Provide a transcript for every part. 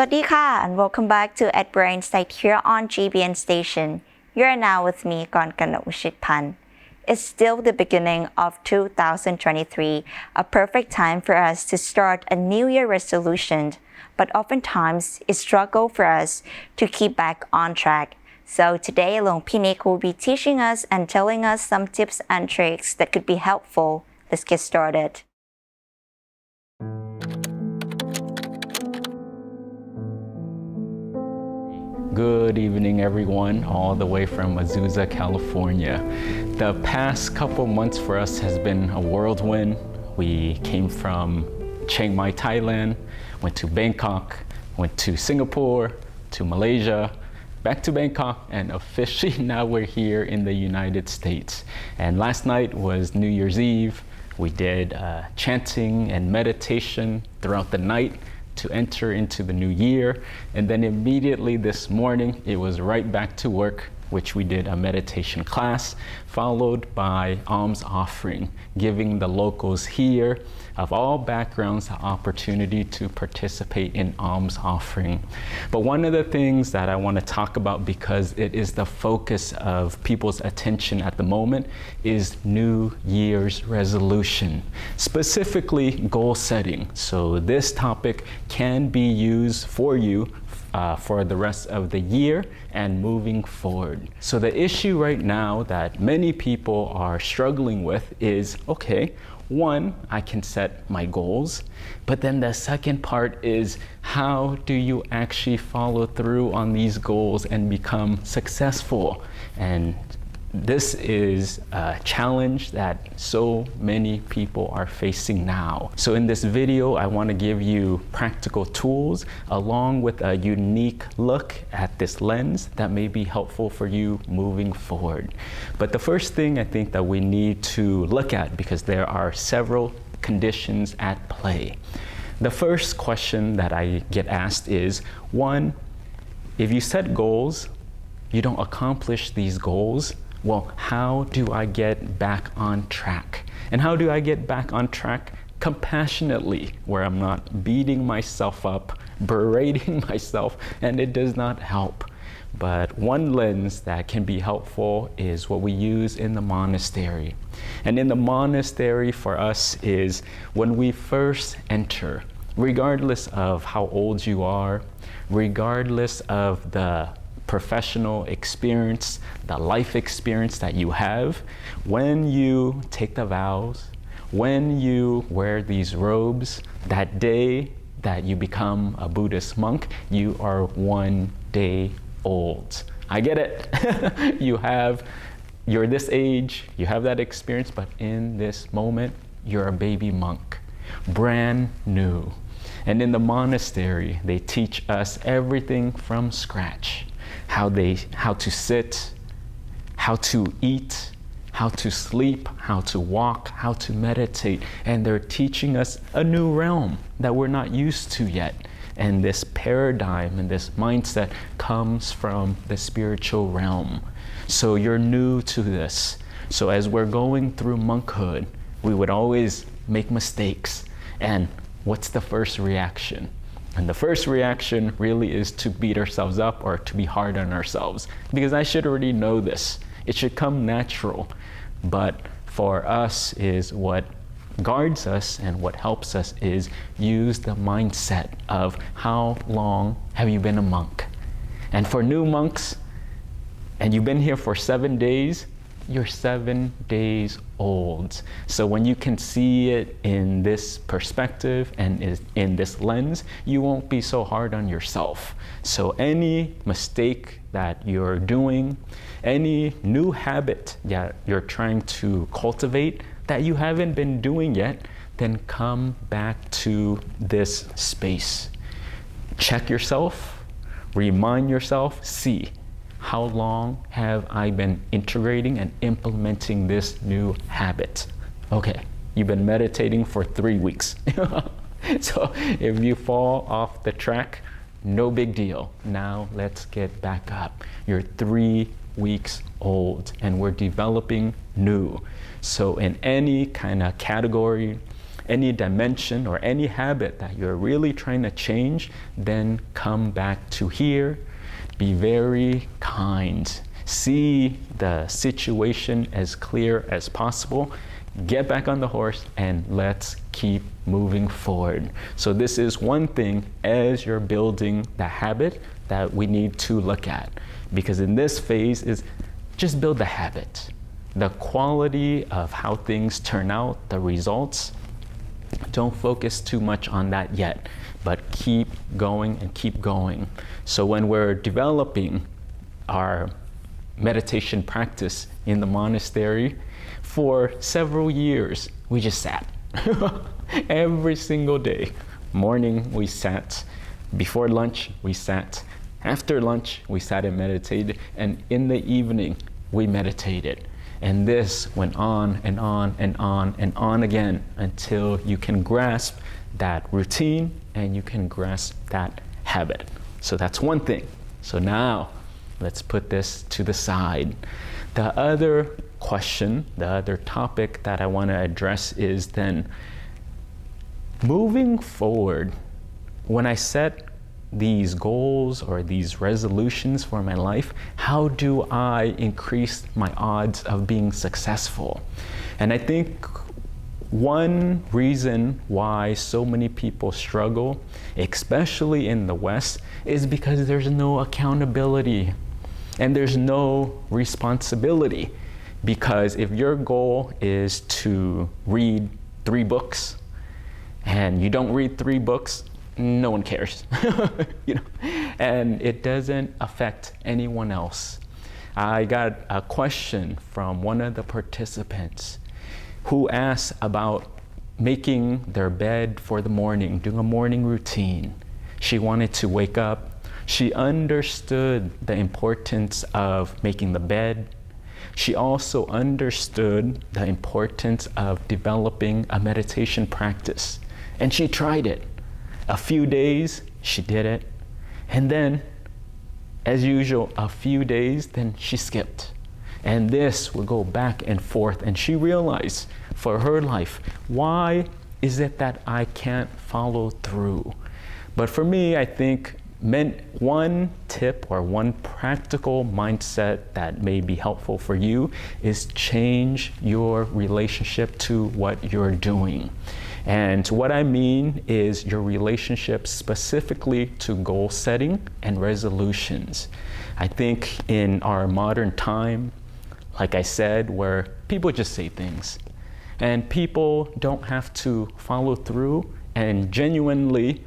วัสดีค่ะ and welcome back to At Brain Site here on GBN Station. You're now with me, Gongana Ushitpan. It's still the beginning of 2023, a perfect time for us to start a New Year resolution, but oftentimes it's struggle for us to keep back on track. So today, Long Pinik will be teaching us and telling us some tips and tricks that could be helpful. Let's get started. Good evening, everyone, all the way from Azusa, California. The past couple months for us has been a whirlwind. We came from Chiang Mai, Thailand, went to Bangkok, went to Singapore, to Malaysia, back to Bangkok, and officially now we're here in the United States. And last night was New Year's Eve. We did chanting and meditation throughout the night to enter into the new year. And then immediately this morning, it was right back to work, which we did a meditation class, followed by alms offering, giving the locals here of all backgrounds the opportunity to participate in alms offering. But one of the things that I want to talk about, because it is the focus of people's attention at the moment, is New Year's resolution, specifically goal setting. So this topic can be used for you for the rest of the year and moving forward. So the issue right now that many people are struggling with is, okay, one, I can set my goals, but then the second part is, how do you actually follow through on these goals and become successful? And this is a challenge that so many people are facing now. So in this video, I want to give you practical tools along with a unique look at this lens that may be helpful for you moving forward. But the first thing I think that we need to look at, because there are several conditions at play. The first question that I get asked is, one, if you set goals, you don't accomplish these goals, well, how do I get back on track? And how do I get back on track? Compassionately, where I'm not beating myself up, berating myself, and it does not help. But one lens that can be helpful is what we use in the monastery. And in the monastery for us is when we first enter, regardless of how old you are, regardless of the professional experience, the life experience that you have, when you take the vows, when you wear these robes, that day that you become a Buddhist monk, you are 1 day old. I get it. You're this age, you have that experience, but in this moment, you're a baby monk, brand new. And in the monastery, they teach us everything from scratch. How to sit, how to eat, how to sleep, how to walk, how to meditate. And they're teaching us a new realm that we're not used to yet. And this paradigm and this mindset comes from the spiritual realm. So you're new to this. So as we're going through monkhood, we would always make mistakes. And what's the first reaction? And the first reaction really is to beat ourselves up or to be hard on ourselves, because I should already know this. It should come natural. But for us is what guards us and what helps us is use the mindset of how long have you been a monk? And for new monks, and you've been here for 7 days, you're 7 days old. So when you can see it in this perspective and in this lens, you won't be so hard on yourself. So any mistake that you're doing, any new habit that you're trying to cultivate that you haven't been doing yet, then come back to this space. Check yourself, remind yourself, see, how long have I been integrating and implementing this new habit? Okay, you've been meditating for 3 weeks. So if you fall off the track, no big deal. Now let's get back up. You're 3 weeks old and we're developing new. So in any kind of category, any dimension or any habit that you're really trying to change, then come back to here. Be very kind. See the situation as clear as possible. Get back on the horse and let's keep moving forward. So this is one thing as you're building the habit that we need to look at. Because in this phase is just build the habit. The quality of how things turn out, the results, don't focus too much on that yet, but keep going and keep going. So when we're developing our meditation practice in the monastery, for several years, we just sat. Every single day. Morning, we sat. Before lunch, we sat. After lunch, we sat and meditated. And in the evening, we meditated. And this went on and on and on and on again until you can grasp that routine and you can grasp that habit. So that's one thing. So now, let's put this to the side. The other question, the other topic that I want to address is then moving forward, when I set these goals or these resolutions for my life, how do I increase my odds of being successful? And I think one reason why so many people struggle, especially in the West, is because there's no accountability and there's no responsibility. Because if your goal is to read 3 books and you don't read 3 books, no one cares. And it doesn't affect anyone else. I got a question from one of the participants who asked about making their bed for the morning, doing a morning routine. She wanted to wake up. She understood the importance of making the bed. She also understood the importance of developing a meditation practice. And she tried it. A few days, she did it. And then, as usual, a few days, then she skipped. And this would go back and forth. And she realized for her life, why is it that I can't follow through? But for me, I think one tip or one practical mindset that may be helpful for you is change your relationship to what you're doing. And what I mean is your relationship specifically to goal setting and resolutions. I think in our modern time, like I said, where people just say things and people don't have to follow through, and genuinely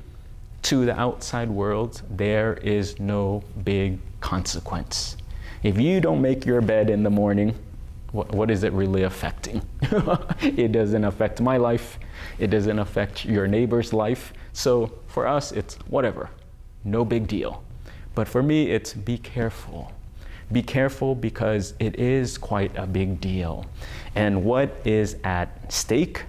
to the outside world, there is no big consequence. If you don't make your bed in the morning, what is it really affecting? It doesn't affect my life. It doesn't affect your neighbor's life. So for us, it's whatever, no big deal. But for me, it's be careful. Be careful because it is quite a big deal. And what is at stake,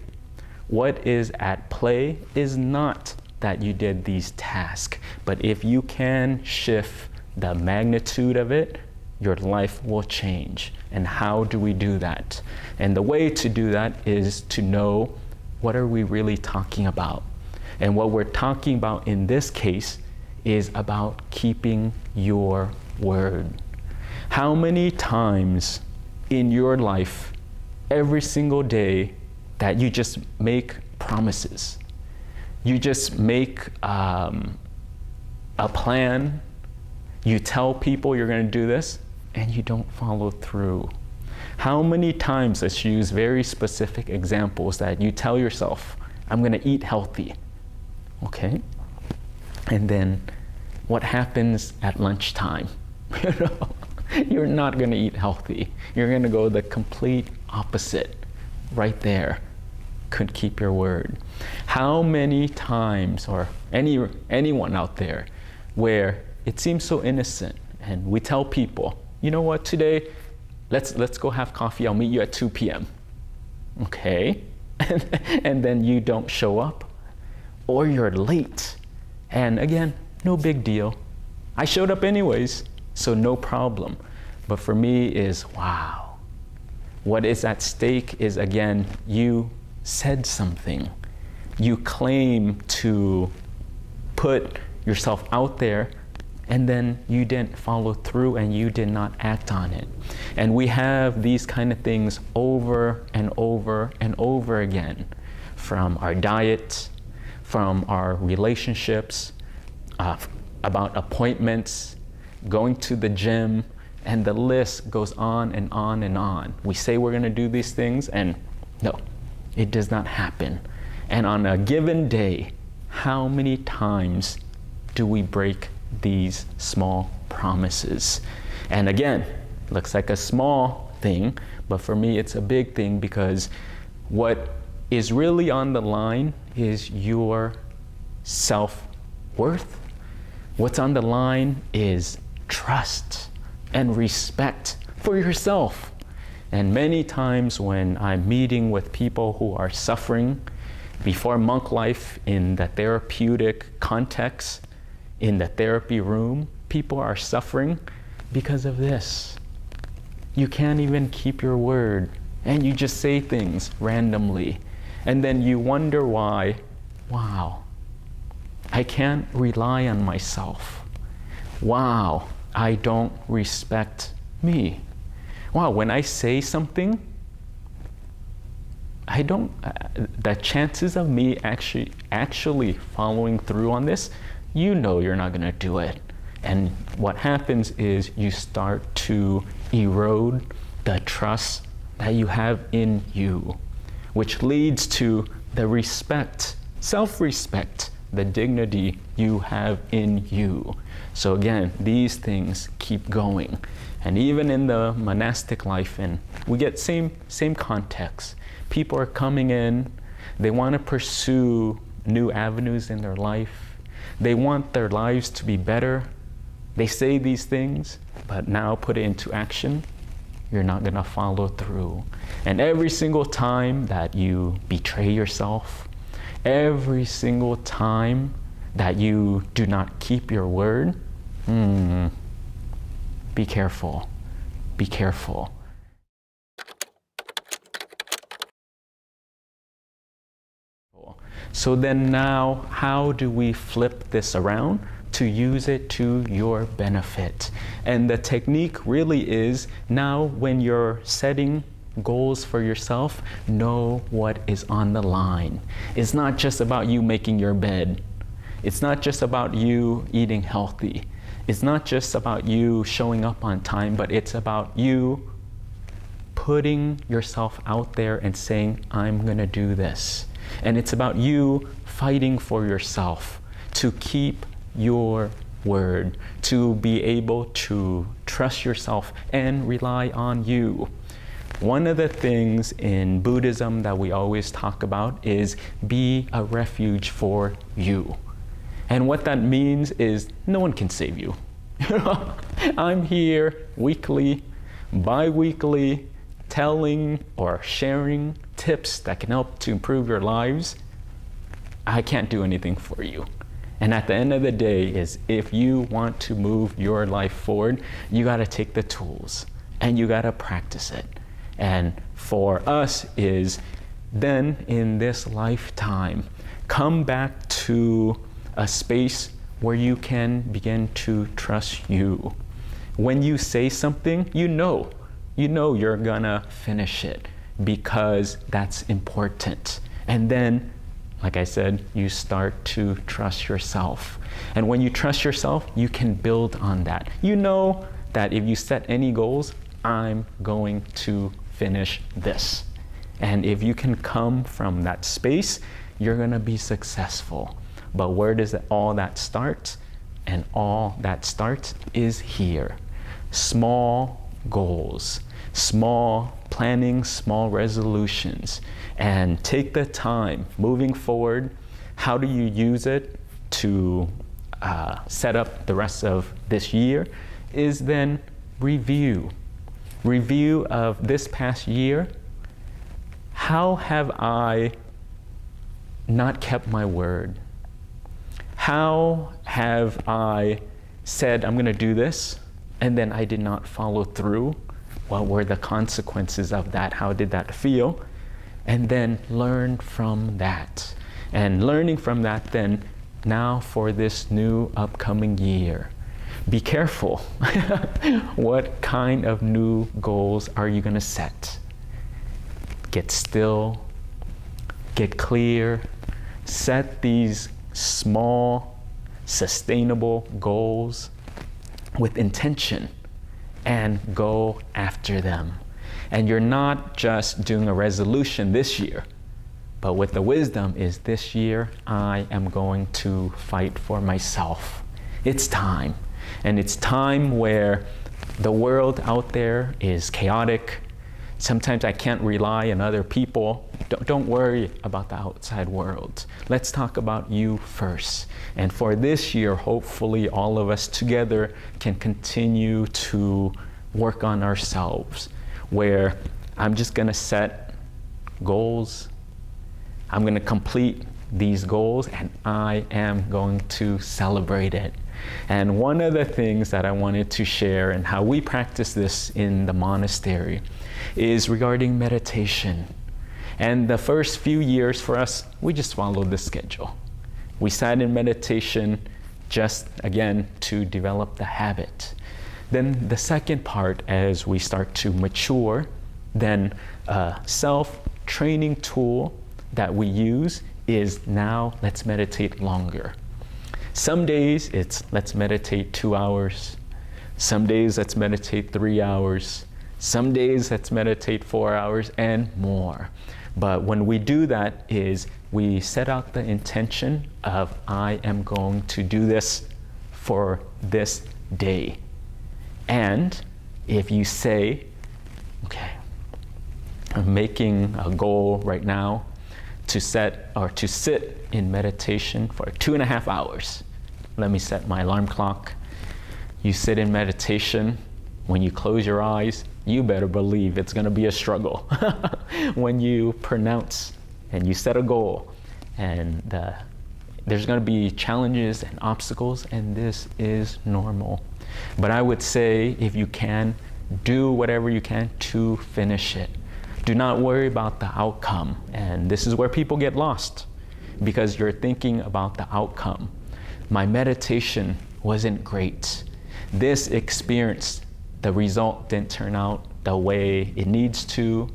what is at play is not that you did these tasks, but if you can shift the magnitude of it, your life will change. And how do we do that? And the way to do that is to know what are we really talking about. And what we're talking about in this case is about keeping your word. How many times in your life, every single day, that you just make promises? You just make a plan, you tell people you're going to do this, and you don't follow through. How many times, let's use very specific examples, that you tell yourself, I'm going to eat healthy, okay? And then what happens at lunchtime? You're not going to eat healthy. You're going to go the complete opposite right there. Could keep your word. How many times, or anyone out there, where it seems so innocent and we tell people, you know what, today let's go have coffee, I'll meet you at 2 p.m. Okay? And then you don't show up, or you're late. And again, no big deal. I showed up anyways, so no problem. But for me is, wow. What is at stake is, again, you said something. You claim to put yourself out there, and then you didn't follow through and you did not act on it. And we have these kind of things over and over and over again, from our diet, from our relationships, about appointments, going to the gym, and the list goes on and on and on. We say we're going to do these things, and no, it does not happen. And on a given day, how many times do we break these small promises? And again, looks like a small thing, but for me it's a big thing, because what is really on the line is your self-worth. What's on the line is trust and respect for yourself. And many times when I'm meeting with people who are suffering before monk life in the therapeutic context, in the therapy room, people are suffering because of this. You can't even keep your word, and you just say things randomly. And then you wonder why, wow, I can't rely on myself. Wow, I don't respect me. Wow, when I say something, the chances of me actually following through on this, you know you're not gonna do it. And what happens is you start to erode the trust that you have in you, which leads to the respect, self-respect, the dignity you have in you. So again, these things keep going. And even in the monastic life, and we get same context. People are coming in, they want to pursue new avenues in their life. They want their lives to be better. They say these things, but now put it into action, you're not gonna follow through. And every single time that you betray yourself, every single time that you do not keep your word, be careful, be careful. So then now, how do we flip this around to use it to your benefit? And the technique really is, now when you're setting goals for yourself, know what is on the line. It's not just about you making your bed. It's not just about you eating healthy. It's not just about you showing up on time, but it's about you putting yourself out there and saying, I'm gonna do this. And it's about you fighting for yourself to keep your word, to be able to trust yourself and rely on you. One of the things in Buddhism that we always talk about is be a refuge for you. And what that means is no one can save you. I'm here weekly, bi-weekly, telling or sharing tips that can help to improve your lives. I can't do anything for you. And at the end of the day is, if you want to move your life forward, you gotta take the tools and you gotta practice it. And for us is then in this lifetime, come back to a space where you can begin to trust you. When you say something, you know you're gonna finish it because that's important. And then, like I said, you start to trust yourself. And when you trust yourself, you can build on that. You know that if you set any goals, I'm going to finish this. And if you can come from that space, you're gonna be successful. But where does all that start? And all that starts is here. Small goals, small planning, small resolutions, and take the time moving forward. How do you use it to set up the rest of this year? Is then review of this past year. How have I not kept my word? How have I said I'm going to do this and then I did not follow through? What were the consequences of that? How did that feel? And then learn from that. And learning from that, then now for this new upcoming year, be careful. What kind of new goals are you going to set? Get still, get clear, set these small, sustainable goals with intention and go after them. And you're not just doing a resolution this year, but with the wisdom is this year I am going to fight for myself. It's time. And it's time where the world out there is chaotic. Sometimes I can't rely on other people. Don't worry about the outside world. Let's talk about you first. And for this year, hopefully all of us together can continue to work on ourselves, where I'm just going to set goals. I'm going to complete these goals and I am going to celebrate it. And one of the things that I wanted to share and how we practice this in the monastery is regarding meditation. And the first few years for us, we just followed the schedule. We sat in meditation just, again, to develop the habit. Then the second part, as we start to mature, then a self-training tool that we use is now let's meditate longer. Some days it's let's meditate 2 hours. Some days let's meditate 3 hours. Some days let's meditate 4 hours and more. But when we do that is we set out the intention of I am going to do this for this day. And if you say, okay, I'm making a goal right now to set or to sit in meditation for 2.5 hours. Let me set my alarm clock. You sit in meditation. When you close your eyes, you better believe it's going to be a struggle. When you pronounce and you set a goal, and there's going to be challenges and obstacles, and this is normal. But I would say if you can, do whatever you can to finish it. Do not worry about the outcome. And this is where people get lost because you're thinking about the outcome. My meditation wasn't great. This experience, the result didn't turn out the way it needs to.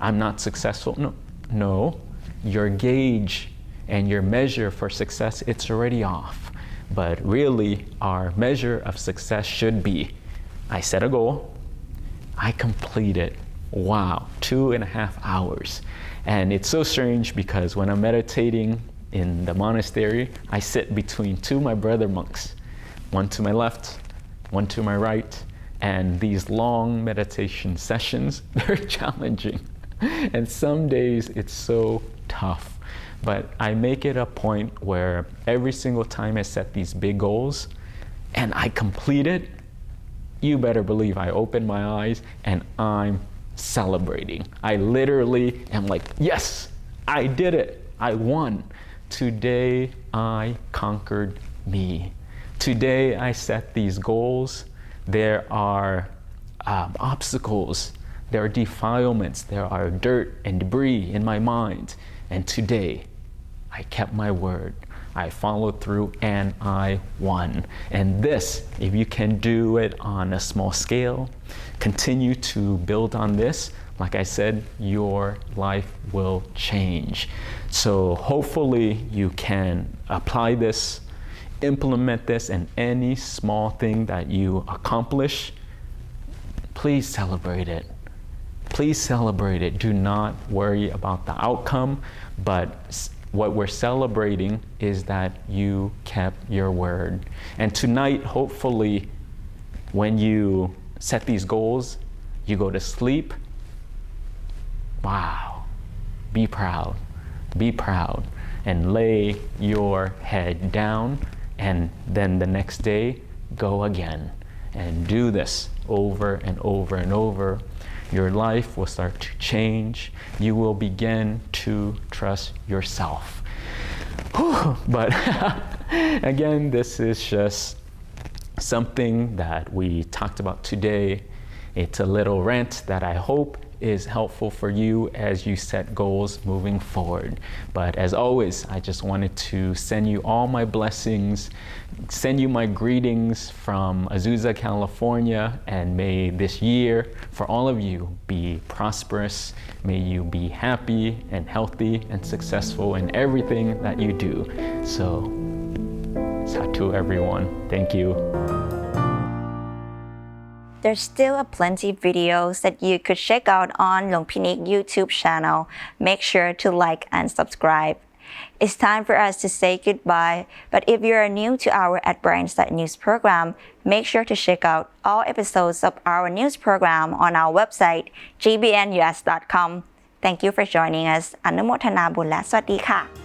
I'm not successful. No, your gauge and your measure for success, it's already off. But really, our measure of success should be, I set a goal, I complete it. Wow, 2.5 hours. And it's so strange because when I'm meditating in the monastery, I sit between two of my brother monks, one to my left, one to my right, and these long meditation sessions, they're challenging. And some days it's so tough. But I make it a point where every single time I set these big goals and I complete it, you better believe I open my eyes and I'm celebrating. I literally am like, yes, I did it. I won. Today I conquered me. Today I set these goals. There are obstacles. There are defilements. There are dirt and debris in my mind. And today I kept my word. I followed through and I won. And this, if you can do it on a small scale, continue to build on this, like I said, your life will change. So hopefully you can apply this, implement this, and any small thing that you accomplish, please celebrate it. Please celebrate it. Do not worry about the outcome, but what we're celebrating is that you kept your word. And tonight, hopefully, when you set these goals, you go to sleep. Wow. Be proud. Be proud. And lay your head down. And then the next day, go again. And do this over and over and over. Your life will start to change. You will begin to trust yourself. Whew. But again, this is just something that we talked about today. It's a little rant that I hope is helpful for you as you set goals moving forward. But as always, I just wanted to send you all my blessings, send you my greetings from Azusa, California, and may this year for all of you be prosperous. May you be happy and healthy and successful in everything that you do. So, Satu everyone. Thank you. There's still a plenty videos that you could check out on Long Pinik YouTube channel. Make sure to like and subscribe. It's time for us to say goodbye, but if you are new to our At Brian's News program, make sure to check out all episodes of our news program on our website gbnus.com. Thank you for joining us. อนุโมทนาบุญและสวัสดีค่ะ